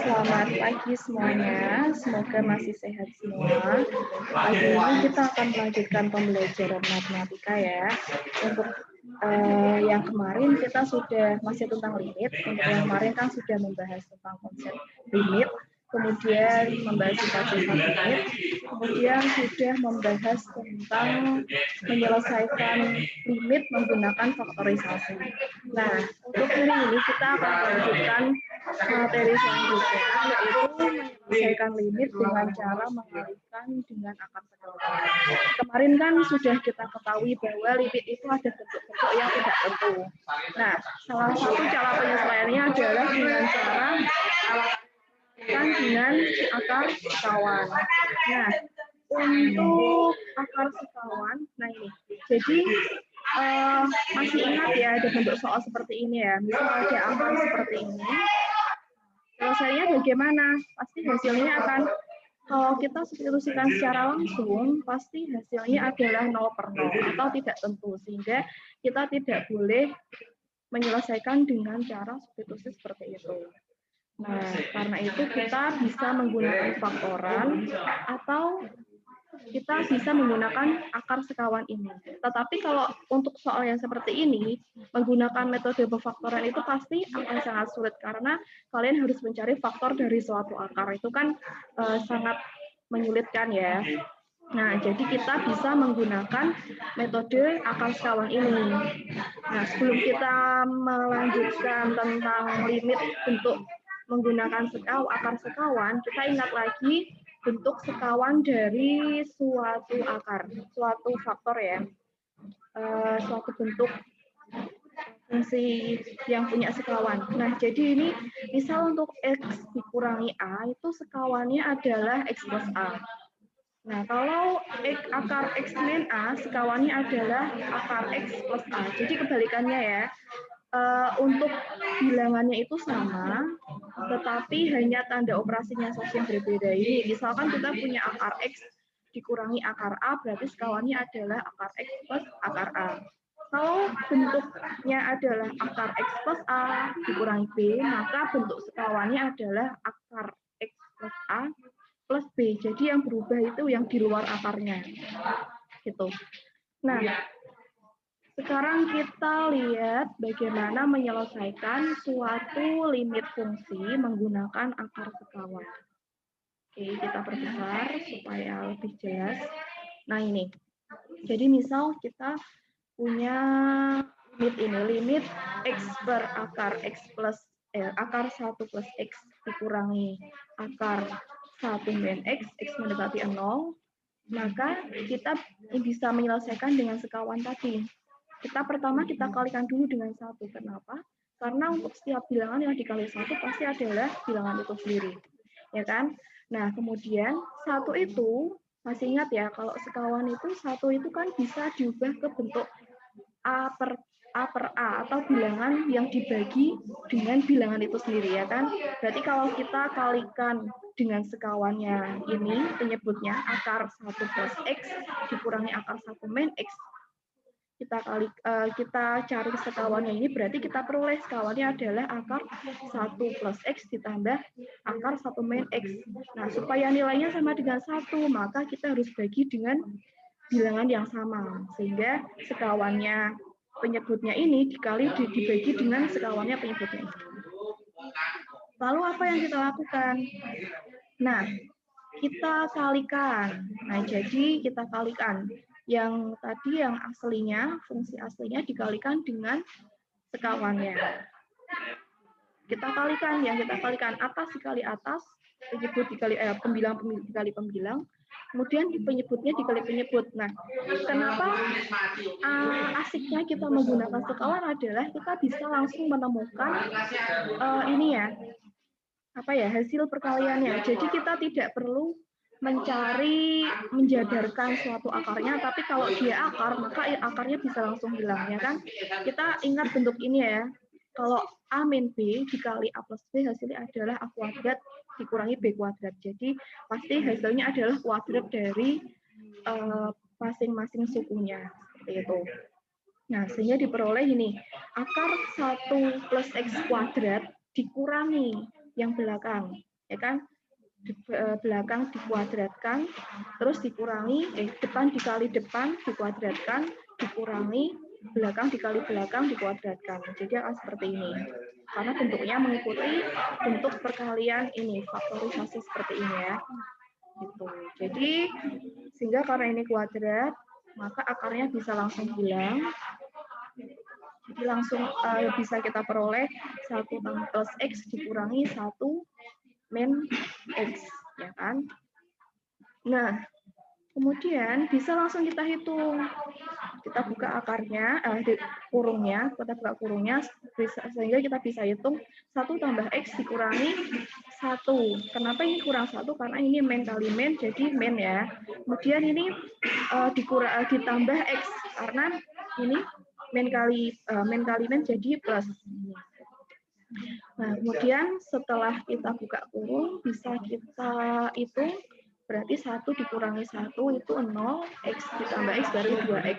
Selamat pagi semuanya, semoga masih sehat semua. Pagi ini kita akan melanjutkan pembelajaran matematika ya. Untuk yang kemarin kita sudah masih tentang limit, untuk yang kemarin kan sudah membahas tentang konsep limit, kemudian membahas sifat-sifat limit, kemudian sudah membahas tentang menyelesaikan limit menggunakan faktorisasi. Nah, untuk hari ini kita akan melanjutkan materi selanjutnya, yaitu menyelesaikan limit dengan cara mengalihkan dengan akar sekawan. Kemarin kan sudah kita ketahui bahwa limit itu ada bentuk-bentuk yang tidak tentu. Nah, salah satu cara penyesuaiannya adalah dengan cara dengan akar sekawan. Nah, untuk akar sekawan, nah ini, jadi masih ingat ya ada bentuk soal seperti ini ya, misal ada akar seperti ini, selesainya bagaimana? Pasti hasilnya akan, kalau kita substitusikan secara langsung, pasti hasilnya adalah 0/0 atau tidak tentu, sehingga kita tidak boleh menyelesaikan dengan cara substitusi seperti itu. Nah, karena itu kita bisa menggunakan faktoran atau kita bisa menggunakan akar sekawan ini. Tetapi kalau untuk soal yang seperti ini, menggunakan metode pemfaktoran itu pasti akan sangat sulit karena kalian harus mencari faktor dari suatu akar. Itu kan sangat menyulitkan ya. Nah, jadi kita bisa menggunakan metode akar sekawan ini. Nah, sebelum kita melanjutkan tentang limit bentuk menggunakan akar sekawan, kita ingat lagi bentuk sekawan dari suatu akar, suatu faktor ya, suatu bentuk fungsi yang punya sekawan. Nah, jadi ini misal untuk X dikurangi A, itu sekawannya adalah X plus A. Nah, kalau akar X min A, sekawannya adalah akar X plus A. Jadi kebalikannya ya, untuk bilangannya itu sama, tetapi hanya tanda operasinya saja yang berbeda. Ini misalkan kita punya akar X dikurangi akar A, berarti sekawannya adalah akar X plus akar A. Kalau bentuknya adalah akar X plus A dikurangi B, maka bentuk sekawannya adalah akar X plus A plus B. Jadi yang berubah itu yang di luar akarnya. Gitu. Nah, sekarang kita lihat bagaimana menyelesaikan suatu limit fungsi menggunakan akar sekawan. Oke, kita perbesar supaya lebih jelas. Nah, ini. Jadi misal kita punya limit ini, limit X per akar X plus akar 1 plus X dikurangi akar 1 min X, X mendekati 0, maka kita bisa menyelesaikan dengan sekawan tadi. Pertama kita kalikan dulu dengan 1. Kenapa? Karena untuk setiap bilangan yang dikali 1 pasti adalah bilangan itu sendiri. Ya kan? Nah, kemudian 1 itu, masih ingat ya, kalau sekawan itu 1 itu kan bisa diubah ke bentuk A per A atau bilangan yang dibagi dengan bilangan itu sendiri ya kan. Berarti kalau kita kalikan dengan sekawannya ini penyebutnya akar 1 plus X dikurangi akar 1 min X, kita cari sekawannya ini, berarti kita peroleh sekawannya adalah akar 1 plus X ditambah akar 1 min X. Nah, supaya nilainya sama dengan 1, maka kita harus bagi dengan bilangan yang sama, sehingga sekawannya penyebutnya ini dibagi dengan sekawannya penyebutnya ini. Lalu apa yang kita lakukan? Nah, kita kalikan. Nah, jadi kita kalikan. Yang tadi yang aslinya, fungsi aslinya dikalikan dengan sekawannya. Kita kalikan, yang kita kalikan atas dikali atas, penyebut dikali pembilang dikali pembilang, kemudian penyebutnya dikali penyebut. Nah, kenapa asiknya kita menggunakan sekawan adalah kita bisa langsung menemukan ini ya, hasil perkaliannya. Jadi kita tidak perlu mencari menjadarkan suatu akarnya, tapi kalau dia akar maka akarnya bisa langsung hilang ya kan. Kita ingat bentuk ini ya, kalau A min B dikali A plus B hasilnya adalah A kuadrat dikurangi B kuadrat. Jadi pasti hasilnya adalah kuadrat dari masing-masing sukunya seperti itu. Nah, sehingga diperoleh ini akar 1 plus X kuadrat dikurangi yang belakang. ya kan? Belakang dikuadratkan, terus dikurangi, depan dikali depan dikuadratkan, dikurangi, belakang dikali belakang dikuadratkan. Jadi akan seperti ini. Karena bentuknya mengikuti bentuk perkalian ini, faktorisasi seperti ini ya. Gitu. Jadi sehingga karena ini kuadrat, maka akarnya bisa langsung hilang. Jadi langsung bisa kita peroleh 1 plus X dikurangi 1 min X, ya kan? Nah, kemudian bisa langsung kita hitung. Kita buka akarnya, kurungnya, kita buka kurungnya, sehingga kita bisa hitung 1 tambah X dikurangi 1. Kenapa ini kurang 1? Karena ini min kali min, jadi min ya. Kemudian ini ditambah X, karena ini min kali min jadi plus. Nah, kemudian setelah kita buka kurung, bisa kita hitung, berarti 1 dikurangi 1 itu 0, X ditambah X dari 2X.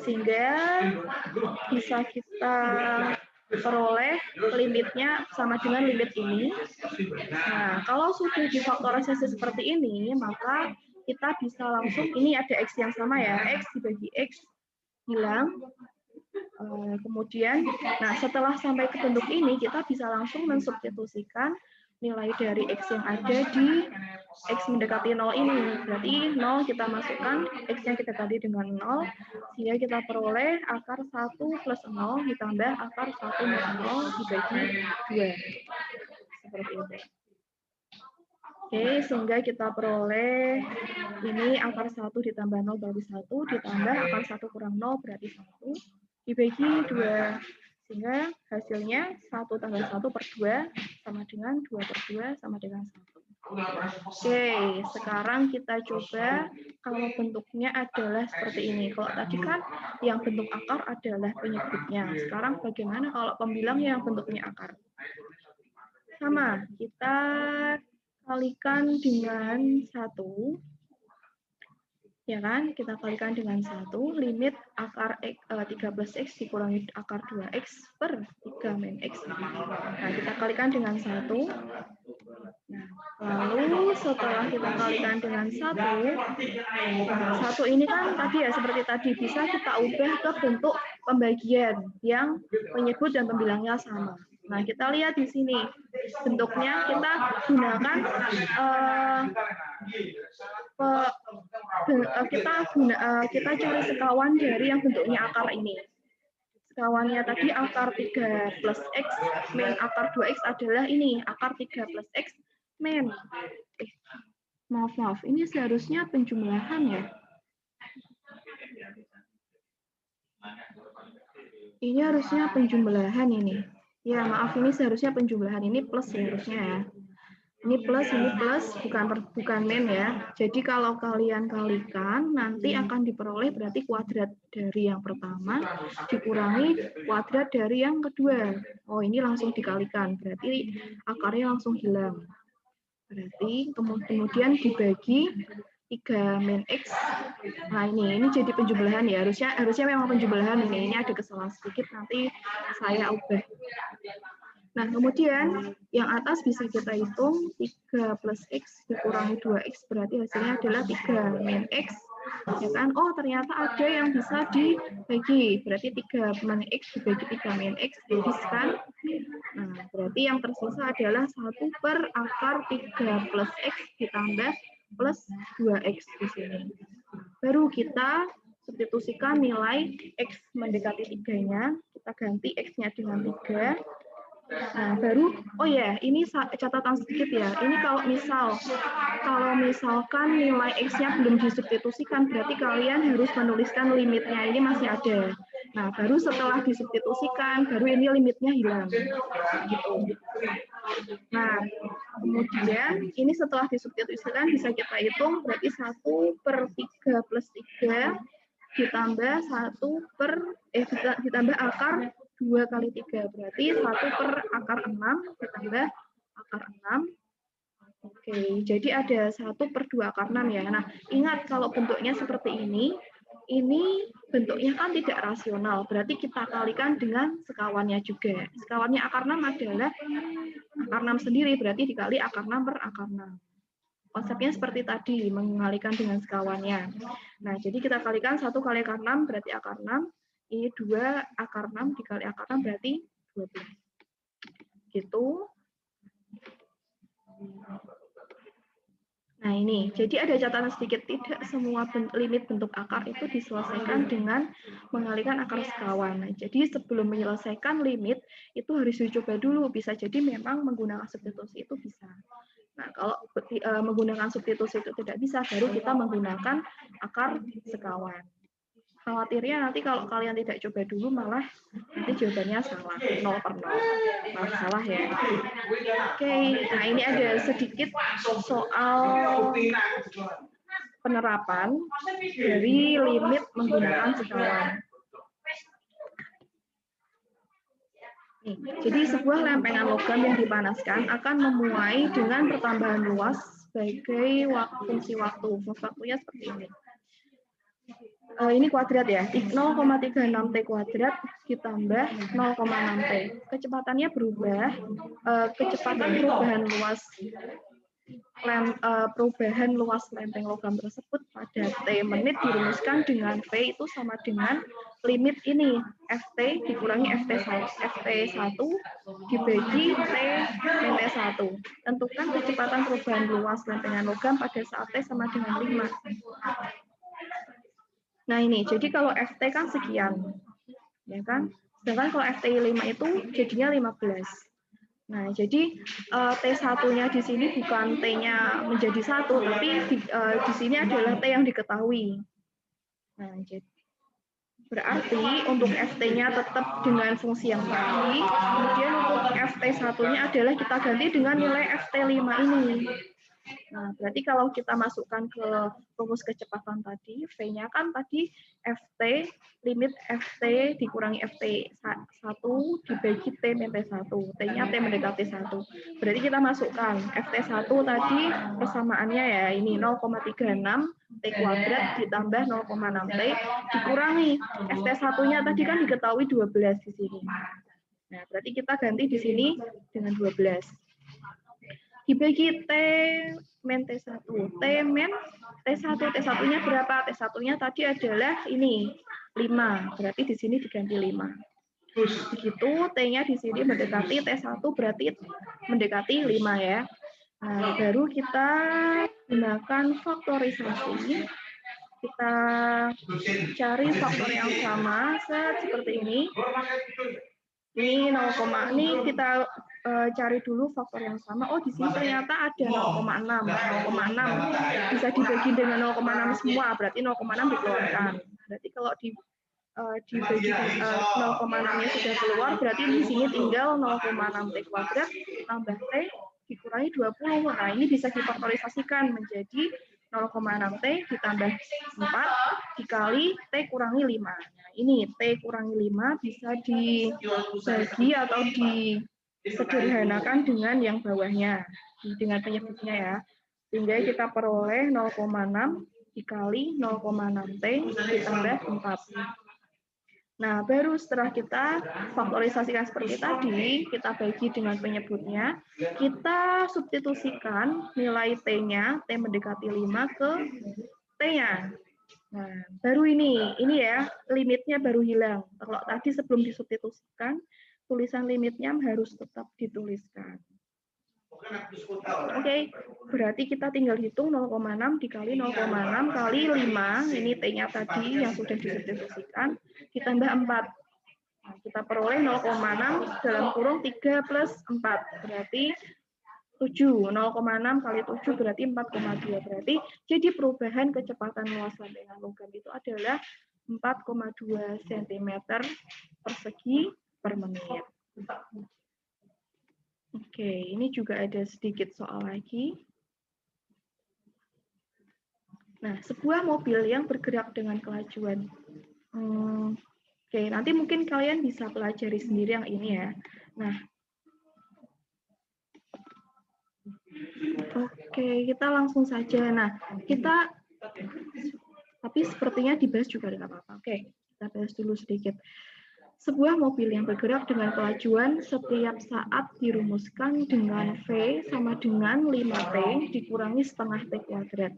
Sehingga bisa kita peroleh limitnya sama dengan limit ini. Nah, kalau sudah difaktorisasi seperti ini, maka kita bisa langsung, ini ada X yang sama ya, X dibagi X, hilang. Kemudian, nah setelah sampai ke bentuk ini, kita bisa langsung mensubstitusikan nilai dari X yang ada di X mendekati 0 ini. Berarti 0 kita masukkan, X yang kita ganti dengan 0, sehingga kita peroleh akar 1 plus 0 ditambah akar 1 minus 0 dibagi 2. Seperti itu. Oke, sehingga kita peroleh ini akar 1 ditambah 0 berarti 1, ditambah akar 1 kurang 0 berarti 1, dibagi 2. Sehingga hasilnya 1 tambah 1 per 2 sama dengan 2 per 2 sama dengan 1. Oke, sekarang kita coba kalau bentuknya adalah seperti ini. Kalau tadi kan yang bentuk akar adalah penyebutnya. Sekarang bagaimana kalau pembilang yang bentuknya akar? Sama, kita kalikan dengan 1. Ya kan, kita kalikan dengan 1, limit akar 3 plus X dikurangi akar 2X per 3 min X. Nah, kita kalikan dengan 1. Nah, lalu setelah kita kalikan dengan 1, nah, 1 ini kan tadi ya, seperti tadi, bisa kita ubah ke bentuk pembagian yang penyebut dan pembilangnya sama. Nah, kita lihat di sini, bentuknya kita gunakan kita cari sekawan dari yang bentuknya akar ini. Sekawannya tadi akar 3 plus X min akar 2X adalah ini, akar 3 plus X min. Maaf, ini seharusnya penjumlahan ya. Ini harusnya penjumlahan ini. Ya, maaf, ini seharusnya penjumlahan, ini plus ya harusnya ya. Ini plus, bukan min ya. Jadi kalau kalian kalikan, nanti akan diperoleh berarti kuadrat dari yang pertama dikurangi kuadrat dari yang kedua. Oh, ini langsung dikalikan, berarti akarnya langsung hilang. Berarti kemudian dibagi 3 min X. Nah, ini jadi penjumlahan ya. Harusnya memang penjumlahan ini. Ini ada kesalahan sedikit, nanti saya ubah. Nah, kemudian yang atas bisa kita hitung 3 plus X dikurangi 2X, berarti hasilnya adalah 3 min X. Ya kan? Oh, ternyata ada yang bisa dibagi. Berarti 3 min X dibagi 3 min X, habis kan? Nah, berarti yang tersisa adalah 1 per akar 3 plus X ditambah plus 2X di sini. Baru kita substitusikan nilai X mendekati 3-nya, kita ganti X-nya dengan 3. Nah, baru, oh ya, ini catatan sedikit ya. Ini kalau misalkan nilai X-nya belum disubstitusikan, berarti kalian harus menuliskan limitnya, ini masih ada. Nah, baru setelah disubstitusikan, baru ini limitnya hilang. Gitu. Nah, kemudian ini setelah disubstitusikan bisa kita hitung, berarti 1 per 3 plus 3 ditambah 1 per, ditambah akar 2 kali 3, berarti 1 per akar 6 ditambah akar 6. Oke, jadi ada 1 per 2 akar 6 ya. Nah, ingat kalau bentuknya seperti ini, ini bentuknya kan tidak rasional, berarti kita kalikan dengan sekawannya juga. Sekawannya akar 6 adalah akar 6 sendiri, berarti dikali akar 6 per akar 6. Konsepnya seperti tadi, mengalikan dengan sekawannya. Nah, jadi kita kalikan 1 kali akar 6 berarti akar 6, ini 2 akar 6 dikali akar 6 berarti 12. Gitu. Nah ini, jadi ada catatan sedikit, tidak semua limit bentuk akar itu diselesaikan dengan mengalihkan akar sekawan. Nah, jadi sebelum menyelesaikan limit, itu harus dicoba dulu, bisa jadi memang menggunakan substitusi itu bisa. Nah, kalau menggunakan substitusi itu tidak bisa, baru kita menggunakan akar sekawan. Khawatirnya nanti kalau kalian tidak coba dulu malah nanti jawabannya salah, 0 per 0. Malah salah ya. Oke, nah ini ada sedikit soal penerapan dari limit menggunakan sekawan. Jadi sebuah lempengan logam yang dipanaskan akan memuai dengan pertambahan luas sebagai fungsi waktu. Fungsi waktunya seperti ini. Ini kuadrat ya, 0,36 T kuadrat ditambah 0,6 T. Kecepatannya berubah, kecepatan perubahan luas lempeng logam tersebut pada T menit dirumuskan dengan V itu sama dengan limit ini, Ft dikurangi Ft1 dibagi T min T1. Tentukan kecepatan perubahan luas lempengan logam pada saat T sama dengan 5. Nah ini, jadi kalau FT kan sekian, ya kan? Sedangkan kalau FT 5 itu jadinya 15. Nah, jadi T1-nya di sini bukan T-nya menjadi 1, tapi di sini adalah T yang diketahui. Nah, jadi berarti untuk FT-nya tetap dengan fungsi yang tadi, kemudian untuk FT1-nya adalah kita ganti dengan nilai FT5 ini. Nah, berarti kalau kita masukkan ke rumus kecepatan tadi, V-nya kan tadi FT, limit FT dikurangi FT1 dibagi T min T1. T-nya T mendekati 1. Berarti kita masukkan FT1 tadi persamaannya ya, ini 0,36 T kuadrat ditambah 0,6 T dikurangi. FT1-nya tadi kan diketahui 12 di sini. Nah, berarti kita ganti di sini dengan 12. Dibagi T min T1. T min T1. T1-nya berapa? T1-nya tadi adalah ini, 5. Berarti di sini diganti 5. Begitu, T-nya di sini mendekati T1, berarti mendekati 5 ya. Nah, baru kita gunakan faktorisasi. Kita cari faktor yang sama, seperti ini. Ini 0, ini kita cari dulu faktor yang sama. Oh, di sini ternyata ada 0,6. 0,6 bisa dibagi dengan 0,6 semua, berarti 0,6 dikeluarkan. Berarti kalau dibagi 0,6-nya sudah keluar, berarti di sini tinggal 0,6 T kuadrat tambah T dikurangi 20. Nah, ini bisa difaktorisasikan menjadi 0,6 T ditambah 4 dikali T kurangi 5. Nah, ini T kurangi 5 bisa dibagi atau disederhanakan dengan yang bawahnya, dengan penyebutnya ya. Sehingga kita peroleh 0,6 dikali 0,6 T ditambah 4. Nah, baru setelah kita faktorisasikan seperti tadi, kita bagi dengan penyebutnya, kita substitusikan nilai T-nya, T mendekati 5 ke T-nya. Nah, baru ini ya, limitnya baru hilang. Kalau tadi sebelum disubstitusikan, tulisan limitnya harus tetap dituliskan. Oke, berarti kita tinggal hitung 0,6 dikali 0,6 kali 5, ini T-nya tadi yang sudah disubstitusikan, ditambah 4. Nah, kita peroleh 0,6 dalam kurung 3 plus 4, berarti 7. 0,6 kali 7 berarti 4,2. Berarti jadi perubahan kecepatan luas lempengan logam itu adalah 4,2 cm persegi per menit. Oke, ini juga ada sedikit soal lagi. Nah, sebuah mobil yang bergerak dengan kelajuan. Oke, nanti mungkin kalian bisa pelajari sendiri yang ini ya. Nah, oke, kita langsung saja. Nah, tapi tapi sepertinya dibahas juga tidak apa-apa. Oke, kita bahas dulu sedikit. Sebuah mobil yang bergerak dengan kelajuan setiap saat dirumuskan dengan V sama dengan 5T dikurangi setengah T kuadrat.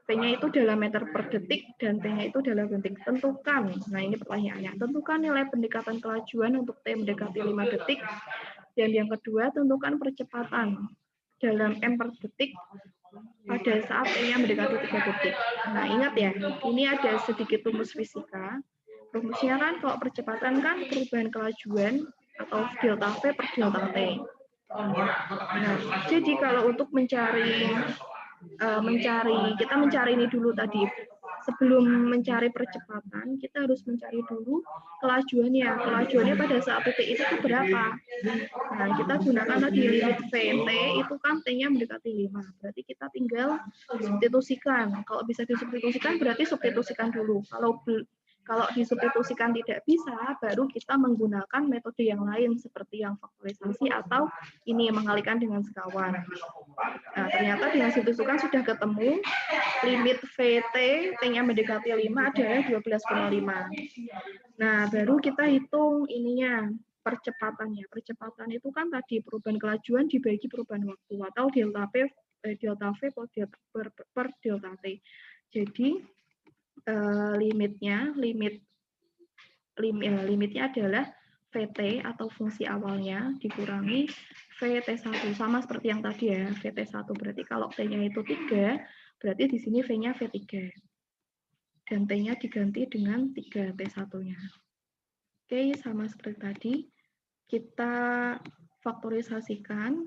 P-nya itu dalam meter per detik dan T-nya itu dalam detik. Tentukan, nah ini pertanyaannya, tentukan nilai pendekatan kelajuan untuk T mendekati 5 detik. Dan yang kedua, tentukan percepatan dalam M per detik pada saat T-nya mendekati 3 detik. Nah ingat ya, ini ada sedikit rumus fisika. Rumusnya kan kalau percepatan kan perubahan kelajuan atau delta V per delta T. Nah, jadi kalau untuk mencari kita mencari ini dulu tadi. Sebelum mencari percepatan, kita harus mencari dulu kelajuannya. Kelajuannya pada saat titik itu tuh berapa? Nah, kita gunakan tadi limit VT, itu kan T-nya mendekati 5. Berarti kita tinggal substitusikan. Kalau bisa disubstitusikan, berarti substitusikan dulu. Kalau disubstitusikan tidak bisa, baru kita menggunakan metode yang lain seperti yang faktorisasi atau ini mengalihkan dengan sekawan. Nah, ternyata dengan substitusikan sudah ketemu limit VT T-nya mendekati 5 adalah 12,5. Nah, baru kita hitung ininya percepatannya. Percepatan itu kan tadi perubahan kelajuan dibagi perubahan waktu atau delta V per delta T. Jadi limitnya adalah VT atau fungsi awalnya dikurangi VT1 sama seperti yang tadi ya, VT1 berarti kalau T-nya itu 3, berarti di sini V-nya V3. Dan T-nya diganti dengan 3 T1-nya. Oke, sama seperti tadi. Kita faktorisasikan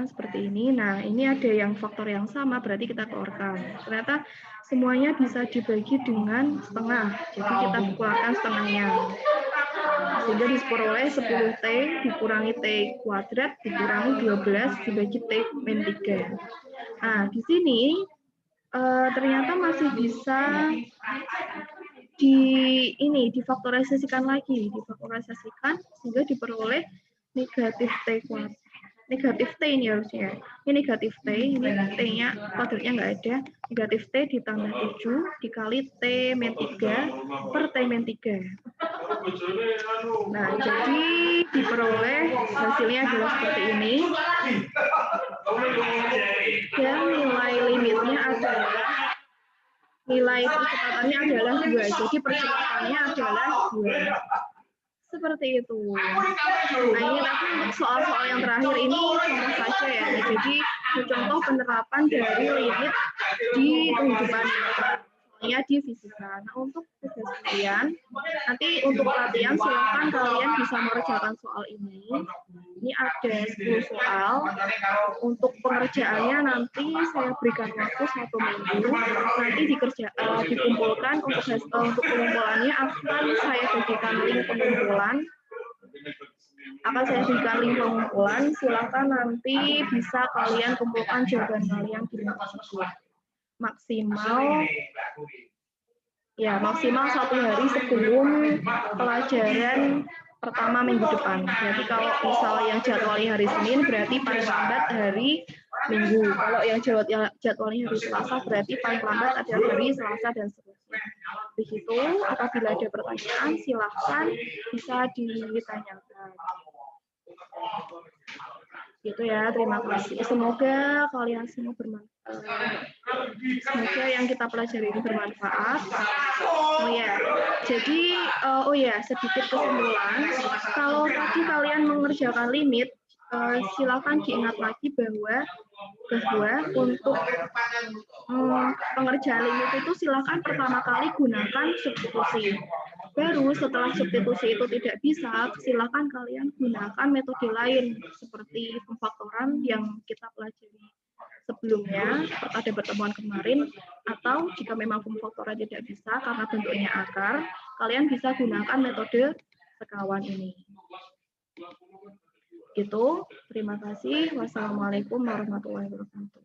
seperti ini. Nah, ini ada yang faktor yang sama, berarti kita keluarkan. Ternyata semuanya bisa dibagi dengan setengah, jadi kita keluarkan setengahnya. Sehingga diperoleh 10T dikurangi T kuadrat dikurangi 12 dibagi T min 3. Nah, di sini ternyata masih bisa difaktorisasikan lagi, sehingga diperoleh negatif T kuadrat. Negatif T ini harusnya. Ini negatif T, ini T-nya kuadratnya nggak ada. Negatif T ditambah 7 dikali T min 3 per T min 3. Nah, jadi diperoleh hasilnya adalah seperti ini. Dan nilai limitnya adalah, nilai percepatannya adalah 2. Jadi percepatannya adalah 2. Seperti itu. Nah, ini tapi untuk soal-soal yang terakhir ini contoh saja ya. Jadi contoh penerapan dari limit di kehidupan soalnya di fisika. Nah, untuk tugas kalian, nanti untuk latihan silakan kalian bisa mengerjakan soal ini. Ini ada 10 soal. Untuk pengerjaannya nanti saya berikan waktu 1 minggu. Nanti dikumpulkan untuk pengumpulannya akan saya bagikan link pengumpulan. Silakan nanti bisa kalian kumpulkan jawaban kalian di link tersebut. Maksimal 1 hari sebelum pelajaran pertama minggu depan. Jadi kalau misalnya yang jadwalnya hari Senin berarti paling lambat hari Minggu. Kalau yang jadwalnya hari Selasa berarti paling lambat adalah hari Selasa dan seterusnya. Begitu, apabila ada pertanyaan silahkan bisa ditanyakan. Gitu ya, terima kasih. Semoga kalian semua bermanfaat. Semoga yang kita pelajari ini bermanfaat. Sedikit kesimpulan. Kalau tadi kalian mengerjakan limit, silakan diingat lagi bahwa untuk pengerjaan limit itu silakan pertama kali gunakan substitusi. Baru setelah substitusi itu tidak bisa, silakan kalian gunakan metode lain seperti pemfaktoran yang kita pelajari sebelumnya pada pertemuan kemarin, atau jika memang pemfaktoran tidak bisa karena bentuknya akar, kalian bisa gunakan metode sekawan ini. Gitu, terima kasih. Wassalamualaikum warahmatullahi wabarakatuh.